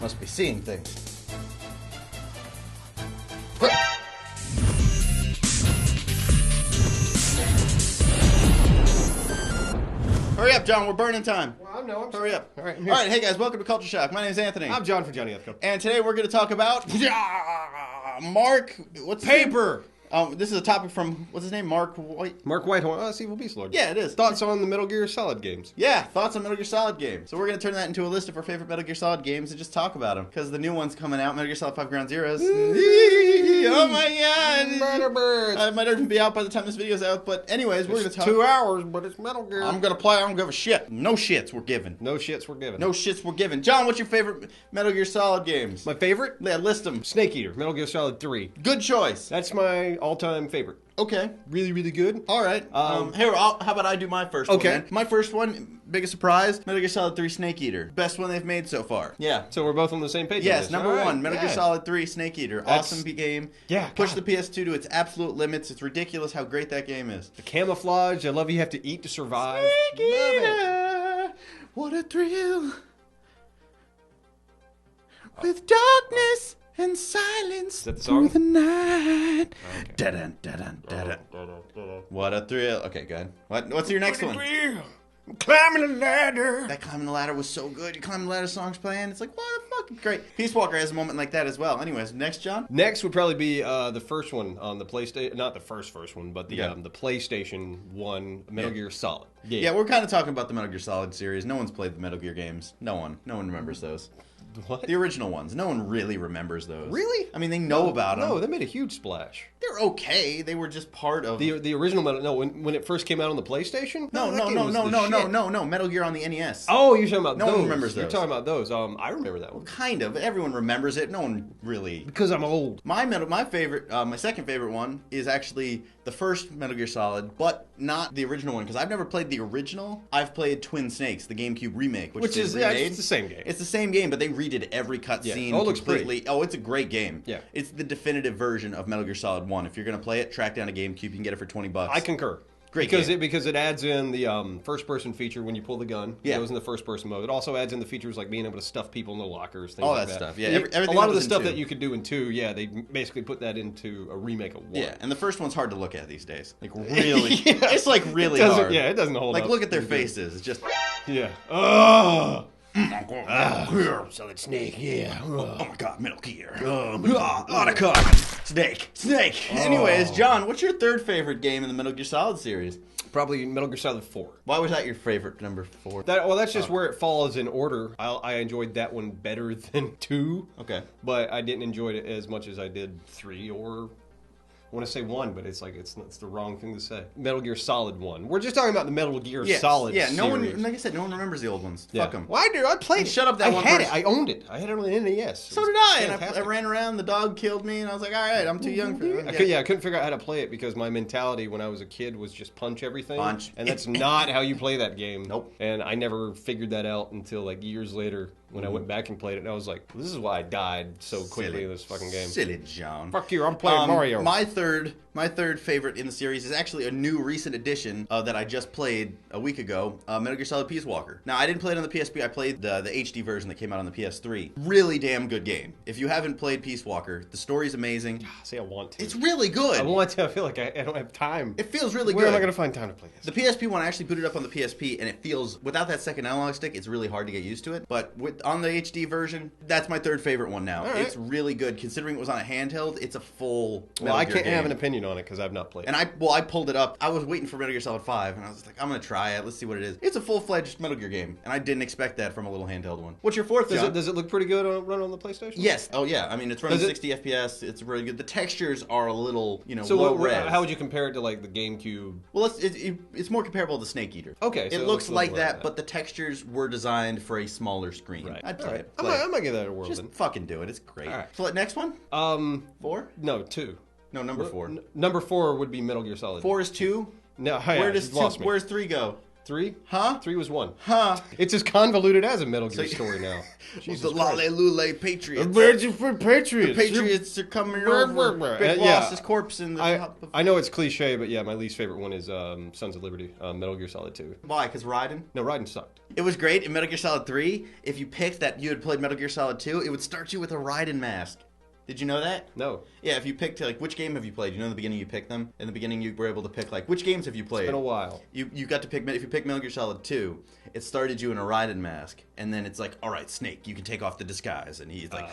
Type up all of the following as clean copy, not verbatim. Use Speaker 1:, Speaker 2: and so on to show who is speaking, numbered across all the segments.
Speaker 1: Must be seeing things. Hurry up, John. We're burning time.
Speaker 2: Well, no, I'm
Speaker 1: Hurry up.
Speaker 2: All right,
Speaker 1: Hey, guys. Welcome to Culture Shock. My name is Anthony.
Speaker 2: I'm John for Johnny Ethco.
Speaker 1: And today we're going to talk about Mark. What's his
Speaker 2: Paper.
Speaker 1: name? This is a topic from, what's his name? Mark White.
Speaker 2: Mark Whitehorn. Evil Beast Lord.
Speaker 1: Yeah, it is.
Speaker 2: Thoughts on the Metal Gear Solid games?
Speaker 1: Yeah, thoughts on Metal Gear Solid games. So we're going to turn that into a list of our favorite Metal Gear Solid games and just talk about them. Because the new one's coming out, Metal Gear Solid 5 Ground Zeroes. Oh my god!
Speaker 2: Murder birds.
Speaker 1: It might even be out by the time this video's out. But anyways, we're going to talk.
Speaker 2: 2 hours, but it's Metal Gear.
Speaker 1: I'm going to play. I don't give a shit. No shits were given.
Speaker 2: No shits were given.
Speaker 1: No shits were given. John, what's your favorite Metal Gear Solid games?
Speaker 2: My favorite?
Speaker 1: Yeah, list them.
Speaker 2: Snake Eater. Metal Gear Solid 3.
Speaker 1: Good choice.
Speaker 2: That's my all-time favorite.
Speaker 1: Okay.
Speaker 2: Really, really good.
Speaker 1: All right. Here, how about I do my first one?
Speaker 2: Okay.
Speaker 1: Then? My first one, biggest surprise, Metal Gear Solid 3 Snake Eater. Best one they've made so far. Yeah.
Speaker 2: So we're both on the same page.
Speaker 1: Yes, number
Speaker 2: All right.
Speaker 1: one, Metal Gear
Speaker 2: Yeah.
Speaker 1: Solid 3 Snake Eater.
Speaker 2: That's-
Speaker 1: Awesome game.
Speaker 2: Yeah,
Speaker 1: Push
Speaker 2: God.
Speaker 1: the PS2 to its absolute limits. It's ridiculous how great that game is.
Speaker 2: The camouflage. I love you have to eat to survive.
Speaker 1: Snake
Speaker 2: Love it.
Speaker 1: Eater, what a thrill. With darkness and silence
Speaker 2: that the
Speaker 1: through
Speaker 2: song?
Speaker 1: the night.
Speaker 2: Okay.
Speaker 1: Da-dun, da-dun, da-dun. What a thrill. Okay, good. What's your next one?
Speaker 2: I'm climbing a ladder.
Speaker 1: That Climbing the Ladder was so good. Your Climbing the Ladder song's playing. It's like, what a fucking great. Peace Walker has a moment like that as well. Anyways, next, John?
Speaker 2: Next would probably be the first one on the PlayStation. Not the first one, but the
Speaker 1: Yeah.
Speaker 2: the PlayStation 1 Metal Gear Solid.
Speaker 1: Yeah, we're kind of talking about the Metal Gear Solid series. No one's played the Metal Gear games. No one remembers those.
Speaker 2: What?
Speaker 1: The original ones. No one really remembers those.
Speaker 2: Really?
Speaker 1: I mean, they know about them.
Speaker 2: No, they made a huge splash.
Speaker 1: They're okay. They were just part of...
Speaker 2: The original Metal... No, when it first came out on the PlayStation?
Speaker 1: No.
Speaker 2: that game was the shit.
Speaker 1: Metal Gear on the NES.
Speaker 2: Oh, you're talking about
Speaker 1: No
Speaker 2: those.
Speaker 1: one remembers
Speaker 2: You're
Speaker 1: those.
Speaker 2: talking about those. I remember that one.
Speaker 1: Kind of. Everyone remembers it. No one really...
Speaker 2: Because I'm old.
Speaker 1: My favorite, my second favorite one is actually the first Metal Gear Solid, but not the original one, because I've never played the original. I've played Twin Snakes, the GameCube remake,
Speaker 2: Which
Speaker 1: they
Speaker 2: is,
Speaker 1: remade.
Speaker 2: it's the same game.
Speaker 1: It's the same game, but they redid every cutscene
Speaker 2: Oh, it looks
Speaker 1: completely. Oh, it's a great game.
Speaker 2: Yeah.
Speaker 1: It's the definitive version of Metal Gear Solid 1. If you're going to play it, track down a GameCube. You can get it for $20.
Speaker 2: I concur.
Speaker 1: Great
Speaker 2: because
Speaker 1: game.
Speaker 2: because it adds in the first-person feature when you pull the gun.
Speaker 1: Yeah.
Speaker 2: It goes in the first-person mode. It also adds in the features like being able to stuff people in the lockers, things
Speaker 1: All
Speaker 2: like
Speaker 1: that
Speaker 2: that.
Speaker 1: stuff, yeah.
Speaker 2: A
Speaker 1: Everything
Speaker 2: lot
Speaker 1: that
Speaker 2: of the
Speaker 1: was in
Speaker 2: stuff
Speaker 1: 2.
Speaker 2: that you could do in 2, yeah, they basically put that into a remake of 1.
Speaker 1: Yeah, and the first one's hard to look at these days. Like, really.
Speaker 2: Yeah.
Speaker 1: It's like really
Speaker 2: It doesn't-
Speaker 1: hard.
Speaker 2: yeah, it doesn't hold
Speaker 1: Like,
Speaker 2: up.
Speaker 1: look at their
Speaker 2: It's good.
Speaker 1: faces. It's just...
Speaker 2: Yeah. Oh. Solid Snake, yeah.
Speaker 1: Oh my god, Metal Gear.
Speaker 2: Otacon.
Speaker 1: Snake. Anyways, John, what's your third favorite game in the Metal Gear Solid series?
Speaker 2: Probably Metal Gear Solid 4.
Speaker 1: Why was that your favorite number 4?
Speaker 2: That's just where it falls in order. I enjoyed that one better than 2.
Speaker 1: Okay.
Speaker 2: But I didn't enjoy it as much as I did 3 or... I want to say 1, but it's like it's the wrong thing to say. Metal Gear Solid 1. We're just talking about the Metal Gear Solid
Speaker 1: Yeah,
Speaker 2: series.
Speaker 1: no one, like I said, no one remembers the old ones.
Speaker 2: Yeah.
Speaker 1: Fuck them.
Speaker 2: Why did I play it?
Speaker 1: Shut up that
Speaker 2: I
Speaker 1: one
Speaker 2: had
Speaker 1: person.
Speaker 2: it. I owned it. I had it on the NES.
Speaker 1: So did I, and I ran around, the dog killed me, and I was like, alright, I'm too young for that.
Speaker 2: I couldn't figure out how to play it because my mentality when I was a kid was just punch everything.
Speaker 1: Punch.
Speaker 2: And that's not how you play that game.
Speaker 1: Nope.
Speaker 2: And I never figured that out until like years later when I went back and played it. And I was like, this is why I died so quickly in this fucking game.
Speaker 1: Silly John.
Speaker 2: Fuck you, I'm playing Mario.
Speaker 1: My third favorite in the series is actually a new recent addition that I just played a week ago, Metal Gear Solid Peace Walker. Now, I didn't play it on the PSP. I played the HD version that came out on the PS3. Really damn good game. If you haven't played Peace Walker, the story's amazing.
Speaker 2: See, I want to.
Speaker 1: It's really good.
Speaker 2: I want to. I feel like I don't have time.
Speaker 1: It feels really
Speaker 2: Where
Speaker 1: good.
Speaker 2: am I going to find time to play this?
Speaker 1: The PSP one, I actually booted up on the PSP, and it feels, without that second analog stick, it's really hard to get used to it. But on the HD version, that's my third favorite one now.
Speaker 2: All right.
Speaker 1: It's really good. Considering it was on a handheld, it's a full
Speaker 2: Well, I can't have an
Speaker 1: game.
Speaker 2: opinion on it because I've not played it.
Speaker 1: And I pulled it up. I was waiting for Metal Gear Solid 5, and I was like, I'm going to try it. Let's see what it is. It's a full-fledged Metal Gear game, and I didn't expect that from a little handheld one. What's your fourth, John?
Speaker 2: Does it look pretty good run on the PlayStation?
Speaker 1: Yes. Oh, yeah. I mean, it's running
Speaker 2: Does it?
Speaker 1: 60 FPS. It's really good. The textures are a little,
Speaker 2: So
Speaker 1: low res.
Speaker 2: how would you compare it to like the GameCube?
Speaker 1: Well, it's more comparable to Snake Eater.
Speaker 2: Okay, so
Speaker 1: it
Speaker 2: it
Speaker 1: looks
Speaker 2: looks
Speaker 1: like
Speaker 2: like
Speaker 1: that,
Speaker 2: that.
Speaker 1: but the textures were designed for a smaller screen.
Speaker 2: Right.
Speaker 1: I'd play
Speaker 2: All right.
Speaker 1: it.
Speaker 2: I might give that a whirl
Speaker 1: Just
Speaker 2: then.
Speaker 1: fucking do it. It's great.
Speaker 2: All right.
Speaker 1: So, next one? 4?
Speaker 2: No, 2.
Speaker 1: No, number 4.
Speaker 2: Number 4 would be Metal Gear Solid.
Speaker 1: 4 is 2?
Speaker 2: No,
Speaker 1: Where's 3 go?
Speaker 2: 3?
Speaker 1: Huh?
Speaker 2: 3 was 1.
Speaker 1: Huh?
Speaker 2: It's as convoluted as a Metal Gear story now. Jesus
Speaker 1: The
Speaker 2: Christ.
Speaker 1: Lale Patriots.
Speaker 2: Virgin for Patriots.
Speaker 1: The Patriots are coming over. Big Boss's corpse in the top of...
Speaker 2: I know it's cliche, but yeah, my least favorite one is Sons of Liberty, Metal Gear Solid 2.
Speaker 1: Why? Because Raiden?
Speaker 2: No, Raiden sucked.
Speaker 1: It was great in Metal Gear Solid 3. If you picked that you had played Metal Gear Solid 2, it would start you with a Raiden mask. Did you know that?
Speaker 2: No.
Speaker 1: Yeah, if you picked, like, which game have you played? You know in the beginning you picked them? In the beginning you were able to pick, like, which games have you played?
Speaker 2: It's been a while.
Speaker 1: You got to pick, if you pick Metal Gear Solid 2, it started you in a Raiden mask. And then it's like, all right, Snake, you can take off the disguise. And he's like...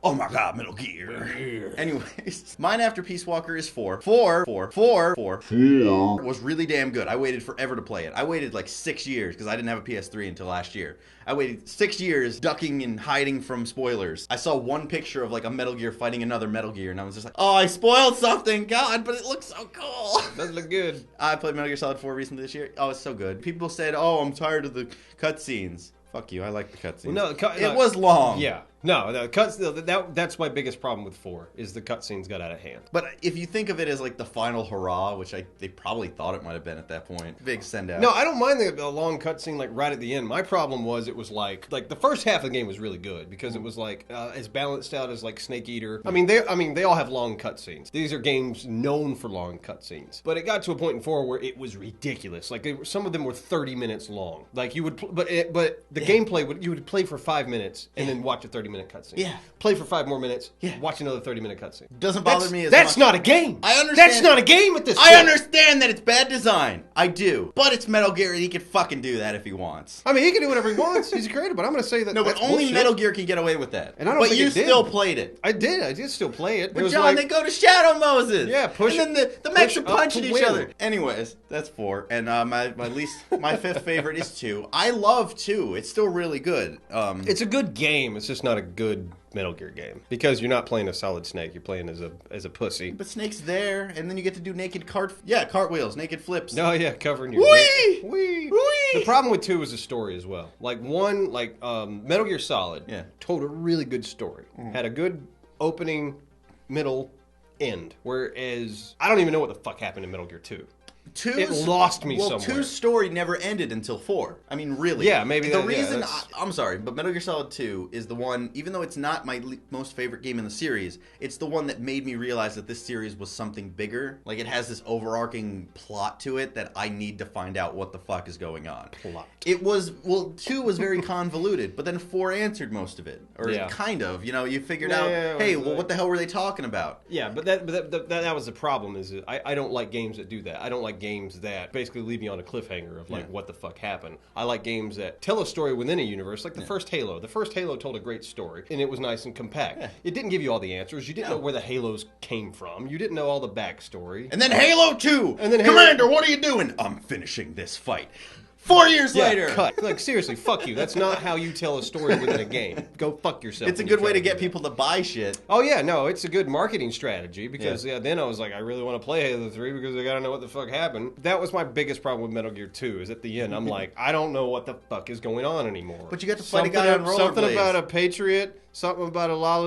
Speaker 1: Oh my god, Metal Gear. Anyways, mine after Peace Walker is 4. 4 was really damn good. I waited forever to play it. I waited like 6 years because I didn't have a PS3 until last year. I waited 6 years ducking and hiding from spoilers. I saw one picture of like a Metal Gear fighting another Metal Gear and I was just like, oh, I spoiled something, God, but it looks so cool.
Speaker 2: Doesn't look good.
Speaker 1: I played Metal Gear Solid 4 recently this year. Oh, it's so good. People said, oh, I'm tired of the cutscenes. Fuck you, I like the cutscenes.
Speaker 2: Well, no,
Speaker 1: it was long.
Speaker 2: Yeah. No, that's my biggest problem with 4, is the cutscenes got out of hand.
Speaker 1: But if you think of it as like the final hurrah, which they probably thought it might have been at that point. Big send out.
Speaker 2: No, I don't mind the long cutscene like right at the end. My problem was it was like the first half of the game was really good because it was like as balanced out as like Snake Eater. I mean they all have long cutscenes. These are games known for long cutscenes. But it got to a point in 4 where it was ridiculous. Like some of them were 30 minutes long. Like you would but the gameplay you would play for 5 minutes and then watch a 30-minute cutscene.
Speaker 1: Yeah.
Speaker 2: Play for 5 more minutes.
Speaker 1: Yeah.
Speaker 2: Watch another 30-minute cutscene.
Speaker 1: Doesn't bother me as
Speaker 2: That's
Speaker 1: much.
Speaker 2: not a game.
Speaker 1: I understand.
Speaker 2: That's not a game at this point.
Speaker 1: I understand that it's bad design. I do. But it's Metal Gear and he can fucking do that if he wants.
Speaker 2: I mean, he can do whatever he wants. He's a creator, but I'm going to say that
Speaker 1: No, but
Speaker 2: that's
Speaker 1: only
Speaker 2: bullshit.
Speaker 1: Metal Gear can get away with that.
Speaker 2: And I don't
Speaker 1: but
Speaker 2: think
Speaker 1: you
Speaker 2: it did.
Speaker 1: still played it.
Speaker 2: I did still play it.
Speaker 1: But
Speaker 2: It was
Speaker 1: John,
Speaker 2: like,
Speaker 1: they go to Shadow Moses.
Speaker 2: Yeah, push
Speaker 1: and then the mechs are
Speaker 2: push up
Speaker 1: punching
Speaker 2: to
Speaker 1: each
Speaker 2: win.
Speaker 1: other. Anyways, that's 4. And my fifth favorite is 2. I love 2. It's still really good.
Speaker 2: It's a good game. It's just not a good Metal Gear game because you're not playing a Solid Snake. You're playing as a pussy.
Speaker 1: But Snake's there, and then you get to do naked cartwheels, naked flips.
Speaker 2: No, yeah, covering your
Speaker 1: Whee!
Speaker 2: dick. Whee!
Speaker 1: Whee!
Speaker 2: The problem with 2 is the story as well. Like Metal Gear Solid told a really good story. Had a good opening, middle, end. Whereas I don't even know what the fuck happened in Metal Gear 2. It lost me somewhere.
Speaker 1: 2's story never ended until 4. I mean, really.
Speaker 2: Yeah, maybe
Speaker 1: the reason I'm sorry, but Metal Gear Solid 2 is the one, even though it's not my most favorite game in the series, it's the one that made me realize that this series was something bigger. Like, it has this overarching plot to it that I need to find out what the fuck is going on.
Speaker 2: Plot.
Speaker 1: It was, 2 was very convoluted, but then 4 answered most of it. Or kind of, you figured out, hey, well, what the hell were they talking about?
Speaker 2: Yeah, but that was the problem, is I don't like games that do that. I don't like games that basically leave me on a cliffhanger of like what the fuck happened. I like games that tell a story within a universe, like the first Halo. The first Halo told a great story, and it was nice and compact. Yeah. It didn't give you all the answers. You didn't know where the Halos came from. You didn't know all the backstory.
Speaker 1: And then Halo 2! And then Commander, what are you doing? I'm finishing this fight. 4 years later.
Speaker 2: Cut. Like, seriously, fuck you. That's not how you tell a story within a game. Go fuck yourself.
Speaker 1: It's a good way to get people to buy shit.
Speaker 2: Oh, yeah, no, it's a good marketing strategy because then I was like, I really want to play Halo 3 because I got to know what the fuck happened. That was my biggest problem with Metal Gear 2 is at the end, I'm like, I don't know what the fuck is going on anymore.
Speaker 1: But you got to fight a guy on rollerblades.
Speaker 2: Something about a patriot. Something about a la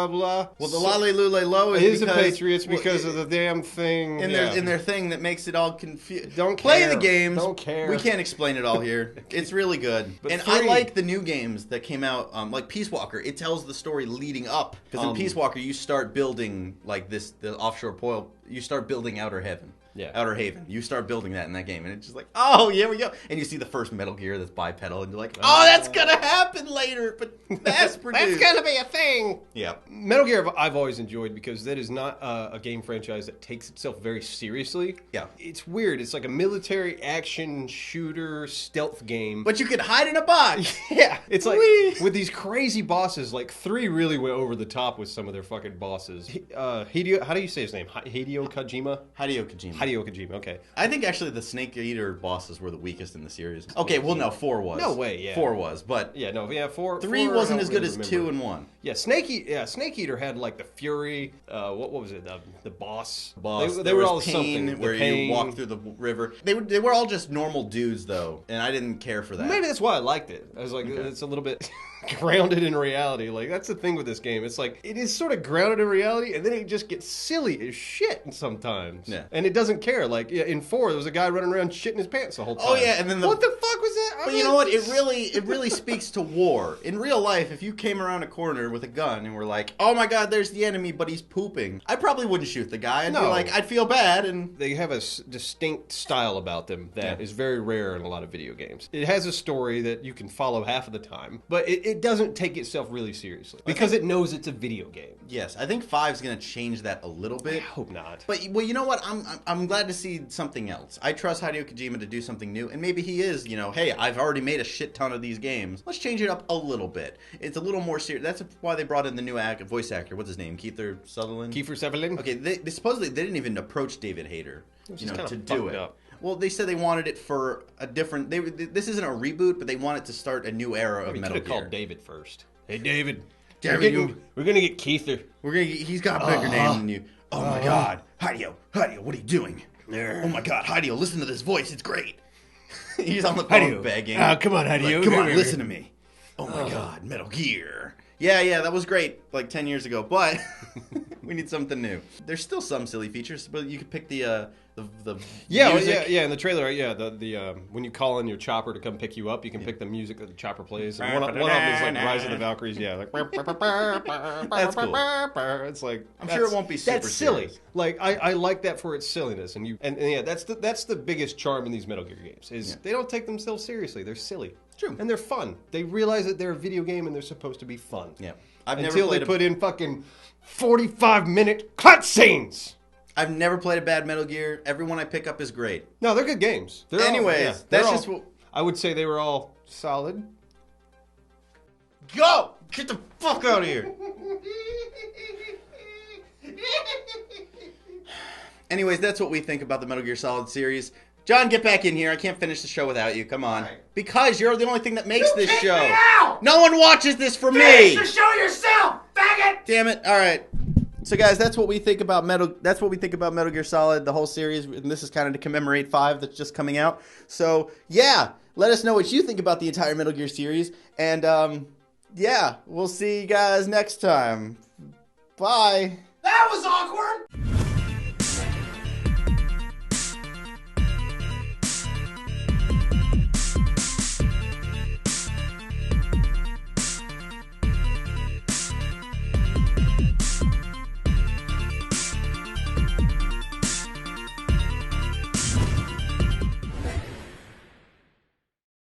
Speaker 2: blah.
Speaker 1: Well, the la is
Speaker 2: a Patriots because of the damn thing
Speaker 1: in their thing that makes it all confused.
Speaker 2: Don't
Speaker 1: play
Speaker 2: care.
Speaker 1: the games.
Speaker 2: Don't care.
Speaker 1: We can't explain it all here. It's really good.
Speaker 2: But
Speaker 1: and I like the new games that came out, like Peace Walker. It tells the story leading up because in Peace Walker you start building like the offshore oil. You start building Outer Heaven. Yeah. Outer Haven. You start building that in that game, and it's just like, oh, here we go. And you see the first Metal Gear that's bipedal, and you're like, oh, that's gonna happen later, but mass produced.
Speaker 2: That's gonna be a thing.
Speaker 1: Yeah.
Speaker 2: Metal Gear I've always enjoyed because that is not a game franchise that takes itself very seriously.
Speaker 1: Yeah.
Speaker 2: It's weird. It's like a military action shooter stealth game.
Speaker 1: But you can hide in a box.
Speaker 2: Yeah. It's like with these crazy bosses, like 3 really went over the top with some of their fucking bosses. Hideo, how do you say his name? Hideo Kojima?
Speaker 1: Hideo Kojima.
Speaker 2: Hideo Kojima, okay.
Speaker 1: I think actually the Snake Eater bosses were the weakest in the series. Okay, well no, 4 was.
Speaker 2: No way, yeah.
Speaker 1: 4 was, but
Speaker 2: 4.
Speaker 1: 3 wasn't as good as 2 and 1.
Speaker 2: Yeah, Snake Eater had like the Fury. What was it? The boss.
Speaker 1: They were all something where you walk through the river. They were all just normal dudes though, and I didn't care for that.
Speaker 2: Maybe that's why I liked it. I was like, it's a little bit. grounded in reality. Like, that's the thing with this game. It's like, it is sort of grounded in reality, and then it just gets silly as shit sometimes.
Speaker 1: Yeah.
Speaker 2: And it doesn't care. Like, in 4, there was a guy running around shitting his pants the whole time.
Speaker 1: Oh, yeah, and then
Speaker 2: what the fuck was that?
Speaker 1: But you know what? It really speaks to war. In real life, if you came around a corner with a gun and were like, oh my god, there's the enemy, but he's pooping, I probably wouldn't shoot the guy. I'd be like, I'd feel bad. And
Speaker 2: they have a distinct style about them that is very rare in a lot of video games. It has a story that you can follow half of the time, but it doesn't take itself really seriously because it knows it's a video game.
Speaker 1: Yes, I think 5's going to change that a little bit.
Speaker 2: I hope not.
Speaker 1: But, well, you know what? I'm glad to see something else. I trust Hideo Kojima to do something new, and maybe he is, hey, I've already made a shit ton of these games. Let's change it up a little bit. It's a little more serious. That's why they brought in the new voice actor. What's his name? Kiefer Sutherland?
Speaker 2: Kiefer Sutherland?
Speaker 1: Okay, they supposedly they didn't even approach David Hayter, to do it.
Speaker 2: Up.
Speaker 1: Well, they said they wanted it for a different. This isn't a reboot, but they wanted to start a new era of Metal Gear.
Speaker 2: Could have called David first. Hey, David.
Speaker 1: David,
Speaker 2: we're gonna get Keither.
Speaker 1: He's got a bigger name than you. Oh my God, Hideo, what are you doing? Oh my God, Hideo, listen to this voice. It's great. He's on the phone begging.
Speaker 2: Come on, Hideo.
Speaker 1: Come on, listen to me. Oh my God, Metal Gear. Yeah, that was great like 10 years ago, but we need something new. There's still some silly features, but you could pick the music.
Speaker 2: In the trailer, the when you call in your chopper to come pick you up, you can pick the music that the chopper plays. And one of them is like Rise of the Valkyries, like
Speaker 1: that's cool.
Speaker 2: It's like
Speaker 1: I'm sure it won't be super
Speaker 2: that's silly.
Speaker 1: serious.
Speaker 2: Like I like that for its silliness, and that's the biggest charm in these Metal Gear games is they don't take themselves seriously. They're silly.
Speaker 1: True.
Speaker 2: And they're fun. They realize that they're a video game and they're supposed to be fun.
Speaker 1: Yeah.
Speaker 2: Until they put in fucking 45-minute cutscenes.
Speaker 1: I've never played a bad Metal Gear. Everyone I pick up is great.
Speaker 2: No, they're good games.
Speaker 1: Anyways,
Speaker 2: I would say they were all solid.
Speaker 1: Go! Get the fuck out of here! Anyways, that's what we think about the Metal Gear Solid series. John, get back in here. I can't finish the show without you. Come on. Right. Because you're the only thing that makes this show.
Speaker 3: Me out!
Speaker 1: No one watches this for me.
Speaker 3: Finish the show yourself, faggot!
Speaker 1: Damn it. All right. So guys, that's what we think about Metal Gear Solid, the whole series, and this is kind of to commemorate 5 that's just coming out. So, yeah, let us know what you think about the entire Metal Gear series, and yeah, we'll see you guys next time. Bye.
Speaker 3: That was awkward!